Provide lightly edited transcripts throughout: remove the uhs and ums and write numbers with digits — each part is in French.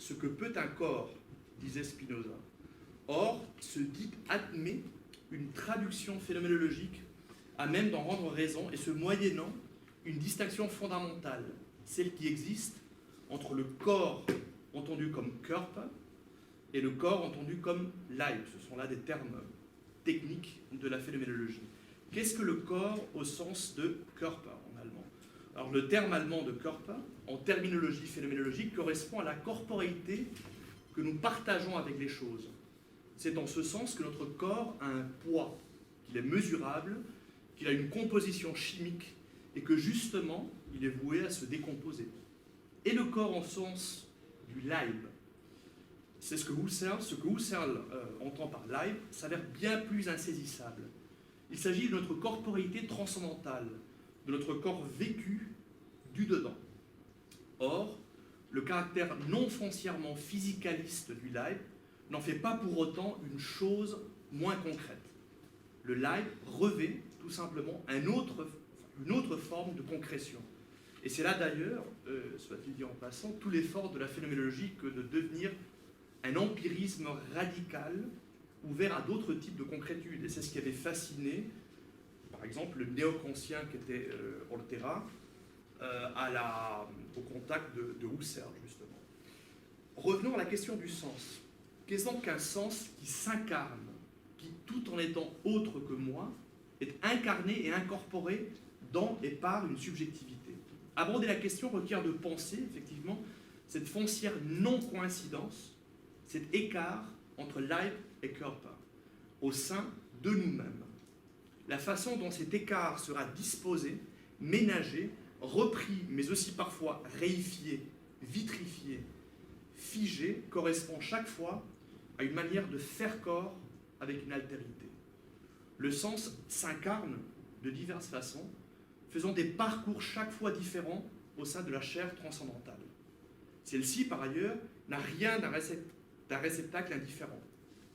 ce que peut un corps, disait Spinoza. Or, ce dicte admet une traduction phénoménologique à même d'en rendre raison, et ce moyennant une distinction fondamentale, celle qui existe entre le corps entendu comme Körper et le corps entendu comme Leib. Ce sont là des termes techniques de la phénoménologie. Qu'est-ce que le corps au sens de Körper en allemand? Alors le terme allemand de Körper, en terminologie phénoménologique, correspond à la corporéité que nous partageons avec les choses. C'est en ce sens que notre corps a un poids, qu'il est mesurable, qu'il a une composition chimique et que justement, il est voué à se décomposer. Et le corps en sens du Leib, c'est ce que Husserl entend par Leib, s'avère bien plus insaisissable. Il s'agit de notre corporéité transcendantale, de notre corps vécu du dedans. Or, le caractère non foncièrement physicaliste du Leib n'en fait pas pour autant une chose moins concrète. Le Leib revêt tout simplement une autre forme de concrétion. Et c'est là d'ailleurs, soit-il dit en passant, tout l'effort de la phénoménologie que de devenir un empirisme radical ouvert à d'autres types de concrétude. Et c'est ce qui avait fasciné, par exemple, le néo-kantien qui était Ortega, au contact de Husserl, justement. Revenons à la question du sens. Qu'est-ce donc qu'un sens qui s'incarne, qui, tout en étant autre que moi, est incarné et incorporé dans et par une subjectivité? Aborder la question requiert de penser, effectivement, cette foncière non-coïncidence, cet écart entre Leib et Körper, au sein de nous-mêmes. La façon dont cet écart sera disposé, ménagé, repris, mais aussi parfois réifié, vitrifié, figé, correspond chaque fois à une manière de faire corps avec une altérité. Le sens s'incarne de diverses façons, faisant des parcours chaque fois différents au sein de la chair transcendantale. Celle-ci, par ailleurs, n'a rien d'un réceptacle indifférent.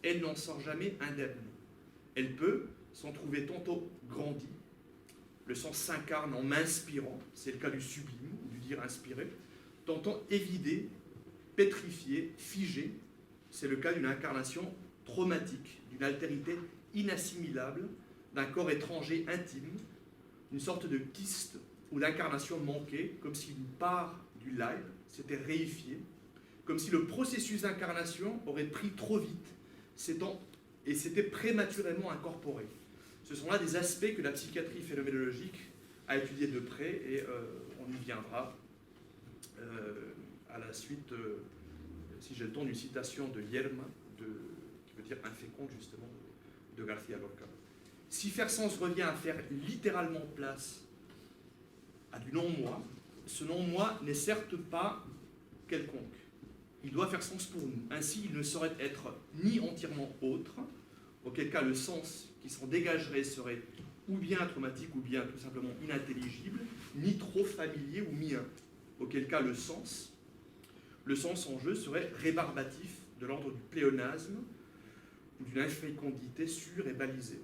Elle n'en sort jamais indemne. Elle peut s'en trouver tantôt grandie. Le sens s'incarne en m'inspirant, c'est le cas du sublime, ou du dire inspiré, tantôt évidé, pétrifié, figé, c'est le cas d'une incarnation traumatique, d'une altérité inassimilable, d'un corps étranger intime, une sorte de kyste ou d'incarnation manquée, comme si une part du Leib s'était réifiée, comme si le processus d'incarnation aurait pris trop vite et s'était prématurément incorporé. Ce sont là des aspects que la psychiatrie phénoménologique a étudiés de près et on y viendra à la suite, si j'ai le temps, d'une citation de Yerma, qui veut dire inféconde justement, de García Lorca. Si faire sens revient à faire littéralement place à du non-moi, ce non-moi n'est certes pas quelconque. Il doit faire sens pour nous. Ainsi, il ne saurait être ni entièrement autre, auquel cas le sens qui s'en dégagerait serait ou bien traumatique ou bien tout simplement inintelligible, ni trop familier ou mien, auquel cas le sens en jeu serait rébarbatif, de l'ordre du pléonasme ou d'une infécondité sûre et balisée.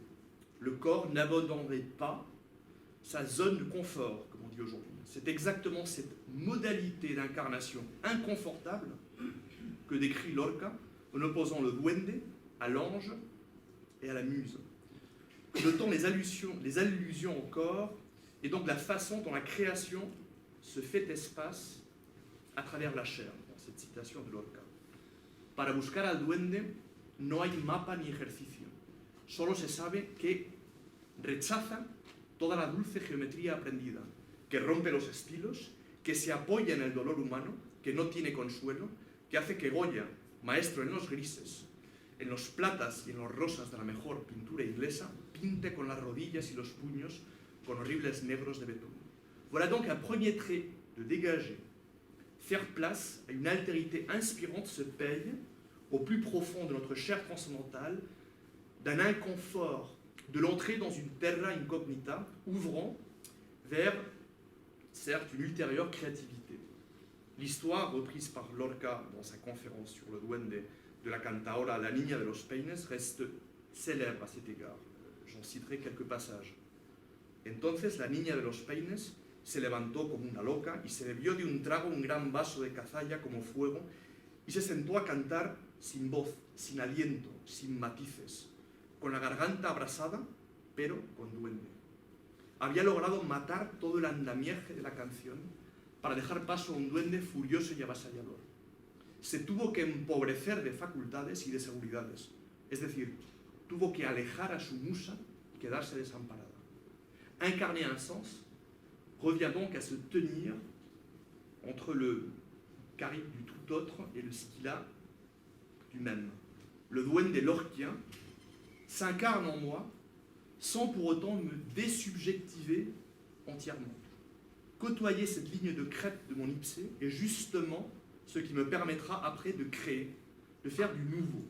Le corps n'abandonnerait pas sa zone de confort, comme on dit aujourd'hui. C'est exactement cette modalité d'incarnation inconfortable que décrit Lorca en opposant le duende à l'ange et à la muse. Notons les allusions au corps et donc la façon dont la création se fait espace à travers la chair, dans cette citation de Lorca. Para buscar al duende no hay mapa ni ejercicio. Solo se sabe que rechaza toda la dulce geometría aprendida, que rompe los estilos, que se apoya en el dolor humano, que no tiene consuelo, que hace que Goya, maestro en los grises, en los platas y en los rosas de la mejor pintura inglesa, pinte con las rodillas y los puños con horribles negros de betún. Voilà donc un premier trait de dégager. Faire place à une altérité inspirante se paye, au plus profond de notre chair transcendantale, d'un inconfort, de l'entrée dans une terra incognita, ouvrant vers, certes, une ultérieure créativité. L'histoire, reprise par Lorca dans sa conférence sur le duende de la cantaora La Niña de los Peines, reste célèbre à cet égard. J'en citerai quelques passages. Entonces la Niña de los Peines se levantó como una loca y se bebió de un trago un gran vaso de cazalla como fuego y se sentó a cantar sin voz, sin aliento, sin matices, con la garganta abrasada, pero con duende. Había logrado matar todo el andamiaje de la canción para dejar paso a un duende furioso y avasallador. Se tuvo que empobrecer de facultades y de seguridades, es decir, tuvo que alejar a su musa y quedarse desamparada. Incarner un sens revient donc à se tenir entre le charisme du tout autre et le scylla du même. Le duende lorquien s'incarne en moi sans pour autant me désubjectiver entièrement. Côtoyer cette ligne de crête de mon ipsé est justement ce qui me permettra après de créer, de faire du nouveau.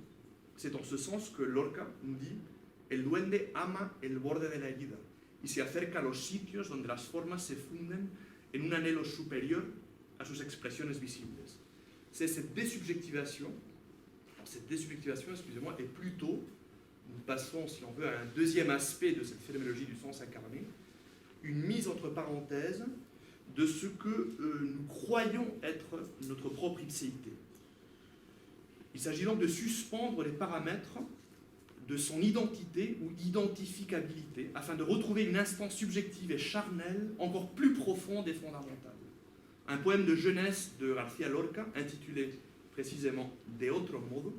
C'est en ce sens que Lorca nous dit « El duende ama el borde de la herida y se acerca a los sitios donde las formas se funden en un anhelo superior a sus expresiones visibles. » C'est cette désubjectivation, excusez-moi, est plutôt, nous passons, si on veut, à un deuxième aspect de cette phénoménologie du sens incarné, une mise entre parenthèses de ce que nous croyons être notre propre ipséité. Il s'agit donc de suspendre les paramètres de son identité ou identificabilité afin de retrouver une instance subjective et charnelle encore plus profonde et fondamentale. Un poème de jeunesse de García Lorca, intitulé précisément De otro modo,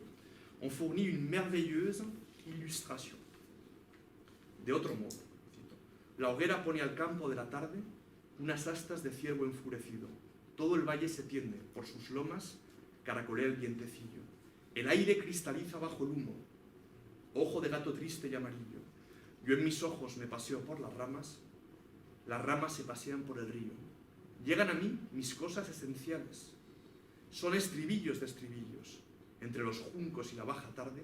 en fournit une merveilleuse illustration. De otro modo, cito. La hoguera pone al campo de la tarde unas astas de ciervo enfurecido. Todo el valle se tiende, por sus lomas caracolea el vientecillo. El aire cristaliza bajo el humo. Ojo de gato triste y amarillo. Yo en mis ojos me paseo por las ramas se pasean por el río. Llegan a mí mis cosas esenciales. Son estribillos de estribillos. Entre los juncos y la baja tarde,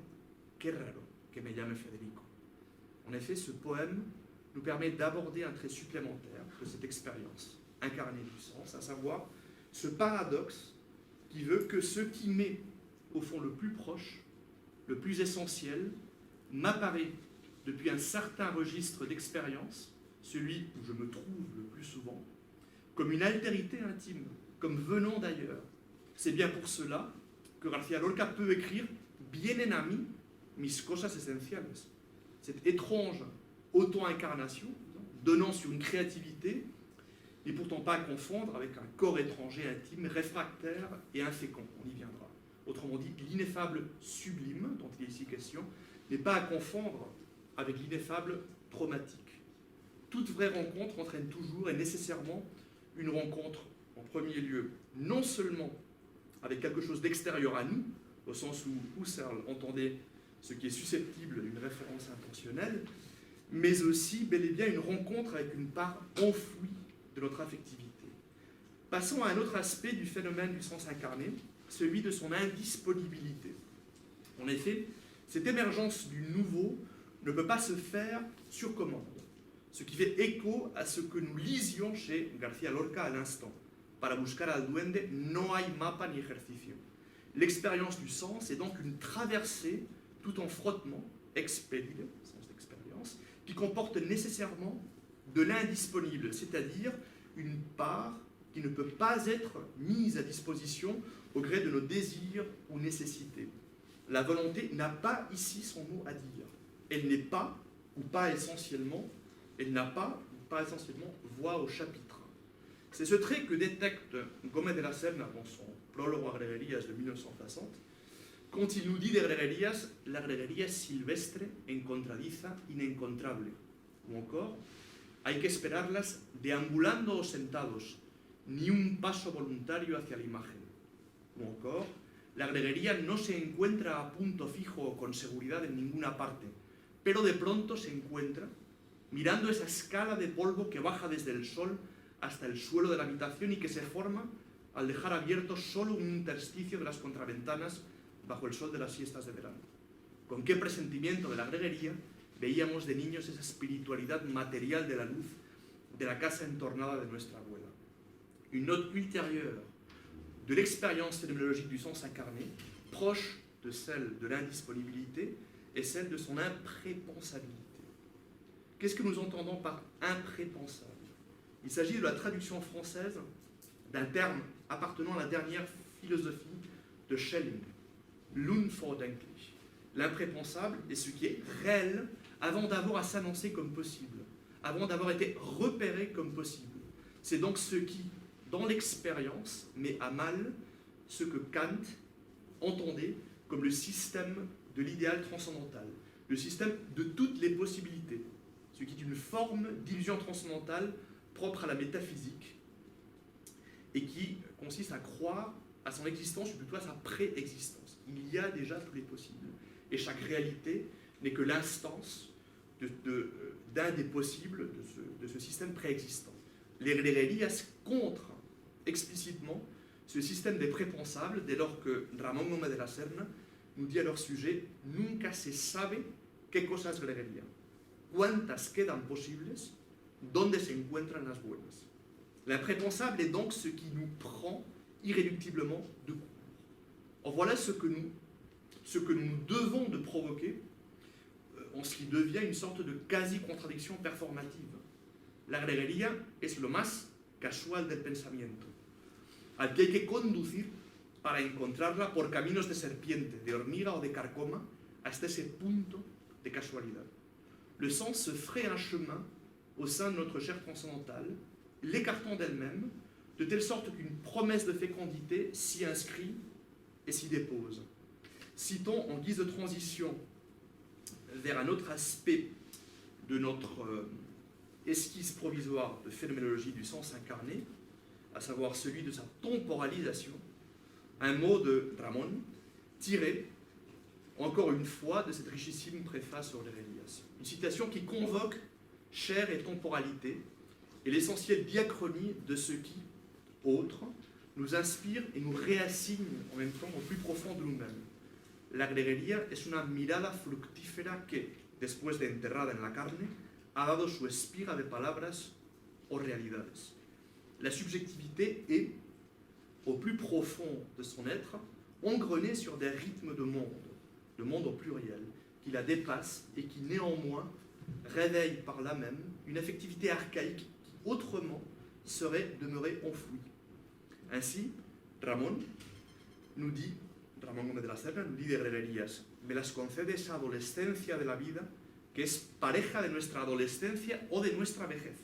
qué raro que me llame Federico. En effet, ce poème nous permet d'aborder un trait supplémentaire de cette expérience incarnée du sens, à savoir ce paradoxe qui veut que ce qui m'est au fond le plus proche, le plus essentiel, m'apparaît depuis un certain registre d'expérience, celui où je me trouve le plus souvent, comme une altérité intime, comme venant d'ailleurs. C'est bien pour cela que García Lorca peut écrire « Vienen a mí mis cosas esenciales ». Cette étrange auto-incarnation, donnant sur une créativité, n'est pourtant pas à confondre avec un corps étranger intime, réfractaire et infécond. On y viendra. Autrement dit, l'ineffable sublime, dont il est ici question, n'est pas à confondre avec l'ineffable traumatique. Toute vraie rencontre entraîne toujours et nécessairement une rencontre, en premier lieu, non seulement avec quelque chose d'extérieur à nous, au sens où Husserl entendait ce qui est susceptible d'une référence intentionnelle, mais aussi bel et bien une rencontre avec une part enfouie de notre affectivité. Passons à un autre aspect du phénomène du sens incarné, celui de son indisponibilité. En effet, cette émergence du nouveau ne peut pas se faire sur commande, ce qui fait écho à ce que nous lisions chez García Lorca à l'instant. Para buscar al duende no hay mapa ni ejercicio. L'expérience du sens est donc une traversée tout en frottement, expédible, sens d'expérience, qui comporte nécessairement de l'indisponible, c'est-à-dire une part qui ne peut pas être mise à disposition au gré de nos désirs ou nécessités. La volonté n'a pas ici son mot à dire. Elle n'est pas, ou pas essentiellement, elle n'a pas, ou pas essentiellement, voix au chapitre. C'est ce trait que détecte Gómez de la Serna dans son Prólogo a Gregerias de 1960, quand il nous dit de Gregerias, la greguería silvestre encontradiza inencontrable, ou encore, hay que esperarlas deambulando o sentados, ni un paso voluntario hacia la imagen, ou encore, la greguería no se encuentra a punto fijo o con seguridad en ninguna parte, pero de pronto se encuentra mirando esa escala de polvo que baja desde el sol hasta el suelo de la habitación y que se forma al dejar abierto solo un intersticio de las contraventanas bajo el sol de las siestas de verano. Con qué presentimiento de la greguería veíamos de niños esa espiritualidad material de la luz de la casa entornada de nuestra abuela. Une note ultérieure de l'expérience phénoménologique du sens incarné, proche de celle de l'indisponibilité, est celle de son imprépensabilité. Qu'est-ce que nous entendons par imprépensable? Il s'agit de la traduction française d'un terme appartenant à la dernière philosophie de Schelling, l'unvordenklich. L'imprépensable est ce qui est réel avant d'avoir à s'annoncer comme possible, avant d'avoir été repéré comme possible. C'est donc ce qui, dans l'expérience, met à mal ce que Kant entendait comme le système de l'idéal transcendantal, le système de toutes les possibilités, ce qui est une forme d'illusion transcendantale propre à la métaphysique et qui consiste à croire à son existence ou plutôt à sa préexistence. Il y a déjà tous les possibles et chaque réalité n'est que l'instance d'un des possibles de ce système préexistant. Les Religias contre explicitement ce système des prépensables dès lors que Ramón Gómez de la Serna nous dit à leur sujet « Nunca se sabe qué cosas gregaría, cuántas quedan posibles, donde se encuentran las buenas ». L'imprépensable est donc ce qui nous prend irréductiblement de court. Or voilà ce que nous devons de provoquer en ce qui devient une sorte de quasi-contradiction performative. La greguería es lo más casual del pensamiento, al que hay que conducir para encontrarla por caminos de serpiente, de hormiga o de carcoma, hasta ese punto de casualidad. Le sens se ferait un chemin au sein de notre chair transcendantale, l'écartant d'elle-même, de telle sorte qu'une promesse de fécondité s'y inscrit et s'y dépose. Citons en guise de transition vers un autre aspect de notre esquisse provisoire de phénoménologie du sens incarné, à savoir celui de sa temporalisation, un mot de Ramón, tiré, encore une fois, de cette richissime préface sur les Religias. Une citation qui convoque chair et temporalité, et l'essentielle diachronie de ce qui, autre, nous inspire et nous réassigne en même temps au plus profond de nous-mêmes. La greguería es una mirada fructífera que, después de enterrada en la carne, ha dado su espiga de palabras o realidades. La subjectivité est, au plus profond de son être, engrenée sur des rythmes de monde au pluriel, qui la dépassent et qui néanmoins réveillent par là même une affectivité archaïque qui autrement serait demeurée enfouie. Ainsi, Ramón Gómez de la Serna nous dit des Religias, me las concede esa adolescencia de la vida que es pareja de nuestra adolescencia o de nuestra vejez.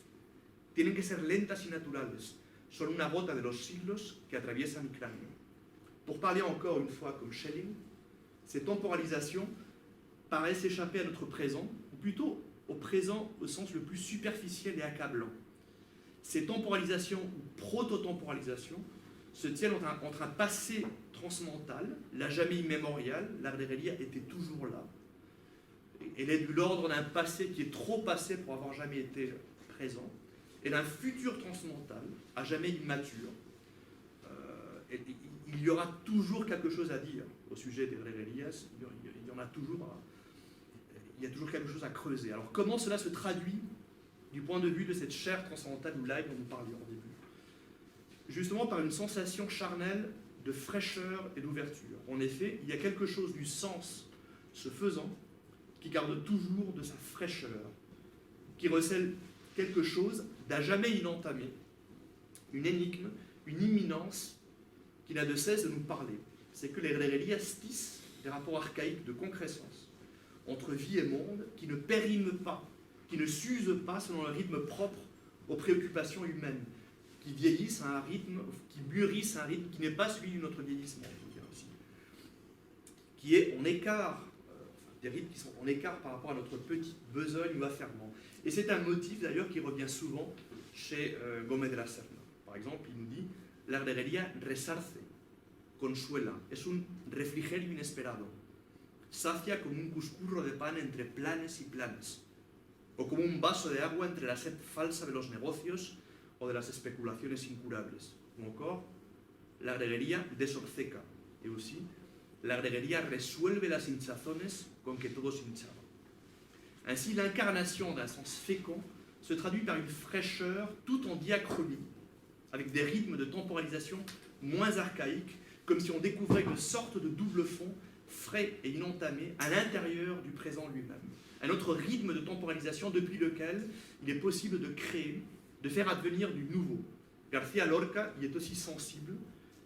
Tienen que ser lentas y naturales, son una gota de los siglos que atraviesa mi cráneo. Pour parler encore une fois comme Schelling, ces temporalisations paraissent échapper à notre présent, ou plutôt au présent au sens le plus superficiel et accablant. Ces temporalisations ou proto-temporalisations se tiennent entre un passé transcendantal, la jamais immémorial, la Greguería était toujours là. Elle est de l'ordre d'un passé qui est trop passé pour avoir jamais été présent, et d'un futur transcendantal, à jamais immature. Il y aura toujours quelque chose à dire au sujet des Greguerías, il y a toujours quelque chose à creuser. Alors comment cela se traduit du point de vue de cette chair transcendantale ou live dont nous parlions au début? Justement par une sensation charnelle de fraîcheur et d'ouverture. En effet, il y a quelque chose du sens se faisant qui garde toujours de sa fraîcheur, qui recèle quelque chose d'à jamais inentamé, une énigme, une imminence qui n'a de cesse de nous parler. C'est que les Religias tissent des rapports archaïques de concrescence entre vie et monde qui ne périment pas, qui ne s'usent pas selon le rythme propre aux préoccupations humaines, qui vieillissent à un rythme, qui mûrissent à un rythme qui n'est pas celui de notre vieillissement, il faut dire aussi, qui est en écart, des rythmes qui sont en écart par rapport à notre petite besogne ou affairement. Et c'est un motif d'ailleurs qui revient souvent chez Gómez de la Serna. Par exemple, il nous dit « La greguería resarce, consuela, es un refrigerio inesperado, sacia como un cuscurro de pan entre planes y planes, o como un vaso de agua entre la sed falsa de los negocios o de las especulaciones incurables. Ou encore, la greguería desobceca, et aussi, la greguería resuelve las hinchazones con que todos hinchaban. Ainsi, l'incarnation d'un sens fécond se traduit par une fraîcheur tout en diachronie, avec des rythmes de temporalisation moins archaïques, comme si on découvrait une sorte de double fond frais et inentamé à l'intérieur du présent lui-même. Un autre rythme de temporalisation depuis lequel il est possible de créer, de faire advenir du nouveau. García Lorca y est aussi sensible,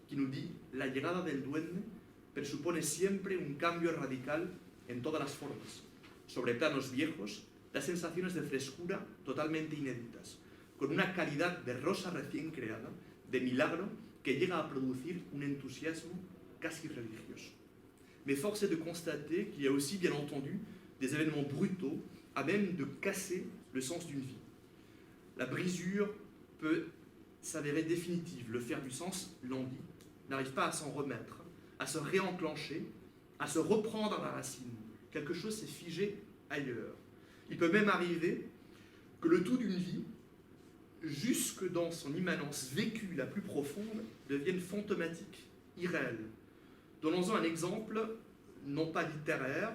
qui nous dit « La llegada del duende presupone siempre un cambio radical en todas las formas. Sobre planos viejos, da sensaciones de frescura totalmente inéditas, con una calidad de rosa recién creada, de milagro, que llega a producir un entusiasmo casi religioso. Mais force est de constater qu'il y a aussi, bien entendu, des événements brutaux à même de casser le sens d'une vie. La brisure peut s'avérer définitive, le fer du sens languit, n'arrive pas à s'en remettre, à se réenclencher, à se reprendre à la racine. Quelque chose s'est figé ailleurs. Il peut même arriver que le tout d'une vie, jusque dans son immanence vécue la plus profonde, devienne fantomatique, irréelle. Donnons-en un exemple, non pas littéraire,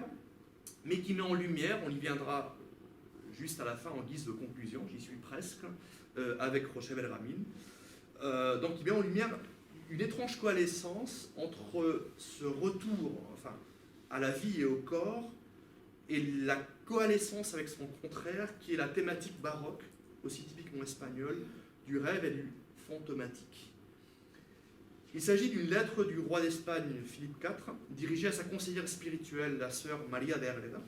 mais qui met en lumière, on y viendra juste à la fin en guise de conclusion, j'y suis presque, avec José Belramín, donc il met en lumière une étrange coalescence entre ce retour à la vie et au corps et la coalescence avec son contraire qui est la thématique baroque, aussi typiquement espagnole, du rêve et du fantomatique. Il s'agit d'une lettre du roi d'Espagne Philippe IV, dirigée à sa conseillère spirituelle, la sœur María de Ágreda.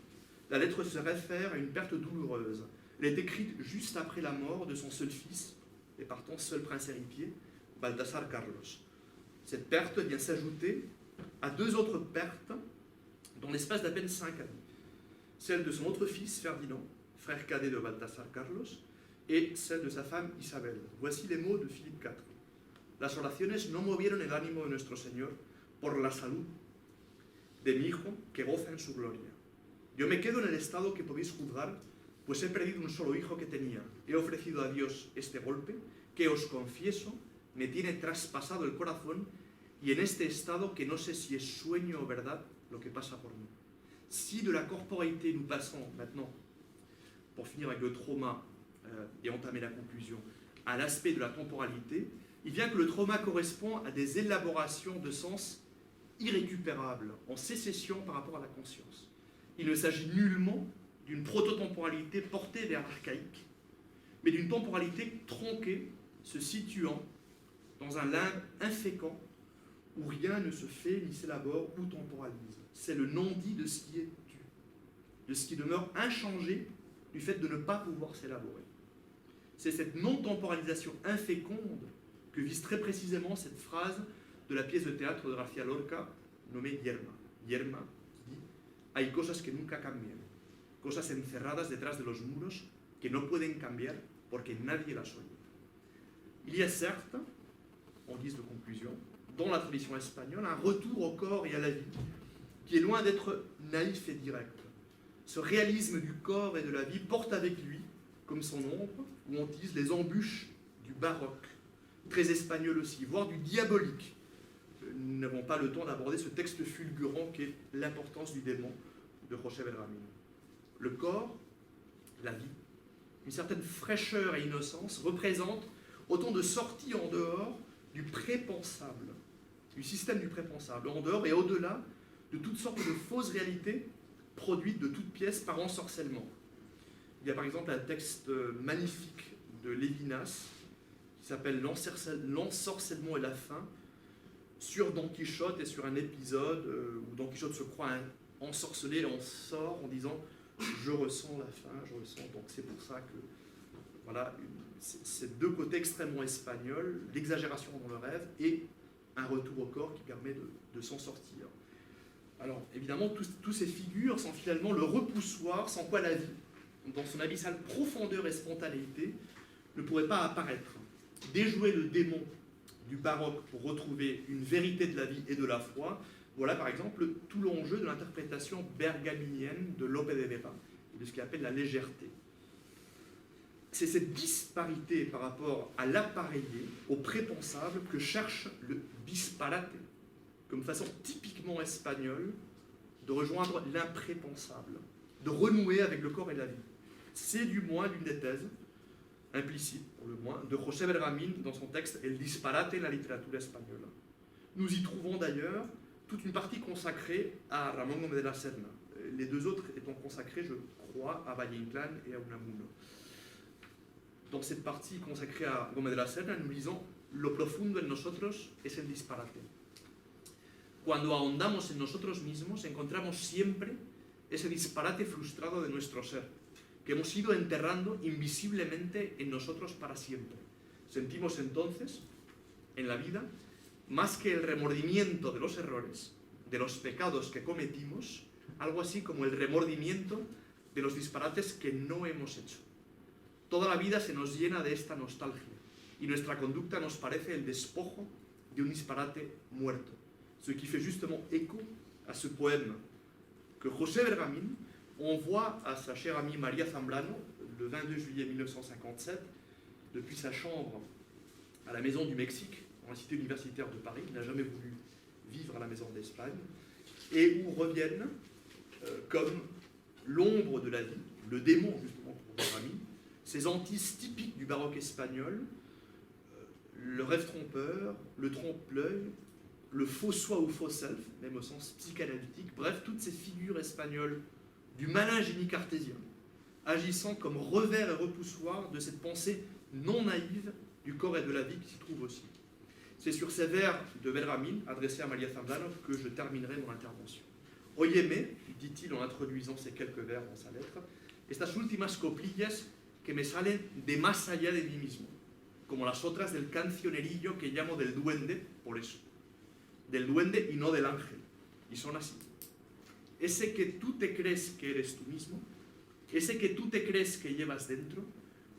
La lettre se réfère à une perte douloureuse. Elle est écrite juste après la mort de son seul fils, et partant seul prince héritier, Baltasar Carlos. Cette perte vient s'ajouter à deux autres pertes dans l'espace d'à peine 5 années. Celle de son autre fils, Ferdinand, frère cadet de Baltasar Carlos, et celle de sa femme Isabel. Voici les mots de Philippe IV. Las oraciones no movieron el ánimo de nuestro Señor por la salud de mi hijo que goza en su gloria. Yo me quedo en el estado que podéis juzgar, pues he perdido un solo hijo que tenía. He ofrecido a Dios este golpe, que os confieso, me tiene traspasado el corazón, y en este estado que no sé si es sueño o verdad lo que pasa por mí. Si de la corporalité nous passons maintenant, pour finir avec le trauma et entamer la conclusion, à l'aspect de la temporalité, il vient que le trauma correspond à des élaborations de sens irrécupérables, en sécession par rapport à la conscience. Il ne s'agit nullement d'une prototemporalité portée vers l'archaïque, mais d'une temporalité tronquée, se situant dans un limbe infécond où rien ne se fait, ni s'élabore, ou temporalise. C'est le non-dit de ce qui est tu, de ce qui demeure inchangé du fait de ne pas pouvoir s'élaborer. C'est cette non-temporalisation inféconde que vise très précisément cette phrase de la pièce de théâtre de García Lorca nommée Yerma. Yerma qui dit « Hay cosas que nunca cambian, cosas encerradas detrás de los muros que no pueden cambiar porque nadie las oye. » Il y a certes, en guise de conclusion, dans la tradition espagnole, un retour au corps et à la vie qui est loin d'être naïf et direct. Ce réalisme du corps et de la vie porte avec lui, comme son ombre, ou hantise, les embûches du baroque, très espagnol aussi, voire du diabolique. Nous n'avons pas le temps d'aborder ce texte fulgurant qui est l'importance du démon de José Belramín. Le corps, la vie, une certaine fraîcheur et innocence représentent autant de sorties en dehors du prépensable, du système du prépensable, en dehors et au-delà de toutes sortes de fausses réalités produites de toutes pièces par ensorcellement. Il y a par exemple un texte magnifique de Lévinas qui s'appelle L'ensorcellement et la fin, sur Don Quichotte et sur un épisode où Don Quichotte se croit ensorcelé et en sort en disant « je ressens la fin, je ressens ». Donc c'est pour ça que, voilà, ces deux côtés extrêmement espagnols, l'exagération dans le rêve et un retour au corps qui permet de s'en sortir. Alors évidemment, tous ces figures sont finalement le repoussoir sans quoi la vie, dans son abyssale profondeur et spontanéité, ne pourrait pas apparaître. Déjouer le démon du baroque pour retrouver une vérité de la vie et de la foi, voilà par exemple tout l'enjeu de l'interprétation bergaminienne de Lope de Vega, de ce qu'il appelle la légèreté. C'est cette disparité par rapport à l'appareillé, au prépensable, que cherche le disparate, comme façon typiquement espagnole de rejoindre l'imprépensible, de renouer avec le corps et la vie. C'est du moins l'une des thèses, implicite pour le moins, de José Belramín dans son texte El disparate en la literatura española. Nous y trouvons d'ailleurs toute une partie consacrée à Ramón Gómez de la Serna, les deux autres étant consacrés, je crois, à Valle Inclán et à Unamuno. Dans cette partie consacrée à Gómez de la Serna, nous lisons « Lo profundo en nosotros es el disparate ». Cuando ahondamos en nosotros mismos, encontramos siempre ese disparate frustrado de nuestro ser, que hemos ido enterrando invisiblemente en nosotros para siempre. Sentimos entonces, en la vida, más que el remordimiento de los errores, de los pecados que cometimos, algo así como el remordimiento de los disparates que no hemos hecho. Toda la vida se nos llena de esta nostalgia y nuestra conducta nos parece el despojo de un disparate muerto. Ce qui fait justement écho à ce poème que José Bergamin envoie à sa chère amie María Zambrano le 22 juillet 1957 depuis sa chambre à la Maison du Mexique, dans la cité universitaire de Paris. Il n'a jamais voulu vivre à la Maison d'Espagne, et où reviennent comme l'ombre de la vie, le démon justement pour Bergamin, ces antises typiques du baroque espagnol, le rêve trompeur, le trompe-l'œil, le faux soi ou faux self, même au sens psychanalytique, bref, toutes ces figures espagnoles du malin génie cartésien, agissant comme revers et repoussoir de cette pensée non naïve du corps et de la vie qui s'y trouve aussi. C'est sur ces vers de Bergamin, adressés à María Zambrano, que je terminerai mon intervention. Óyeme, dit-il en introduisant ces quelques vers dans sa lettre, estas últimas coplillas que me salen de más allá de mí mismo, como las otras del cancionerillo que llamo del duende, por eso, del duende y no del ángel, y son así. Ese que tú te crees que eres tú mismo, ese que tú te crees que llevas dentro,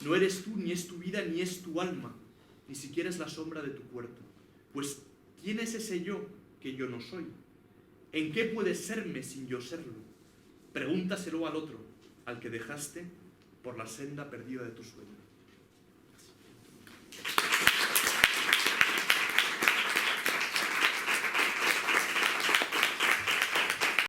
no eres tú, ni es tu vida, ni es tu alma, ni siquiera es la sombra de tu cuerpo. Pues, ¿quién es ese yo que yo no soy? ¿En qué puedes serme sin yo serlo? Pregúntaselo al otro, al que dejaste por la senda perdida de tu sueño.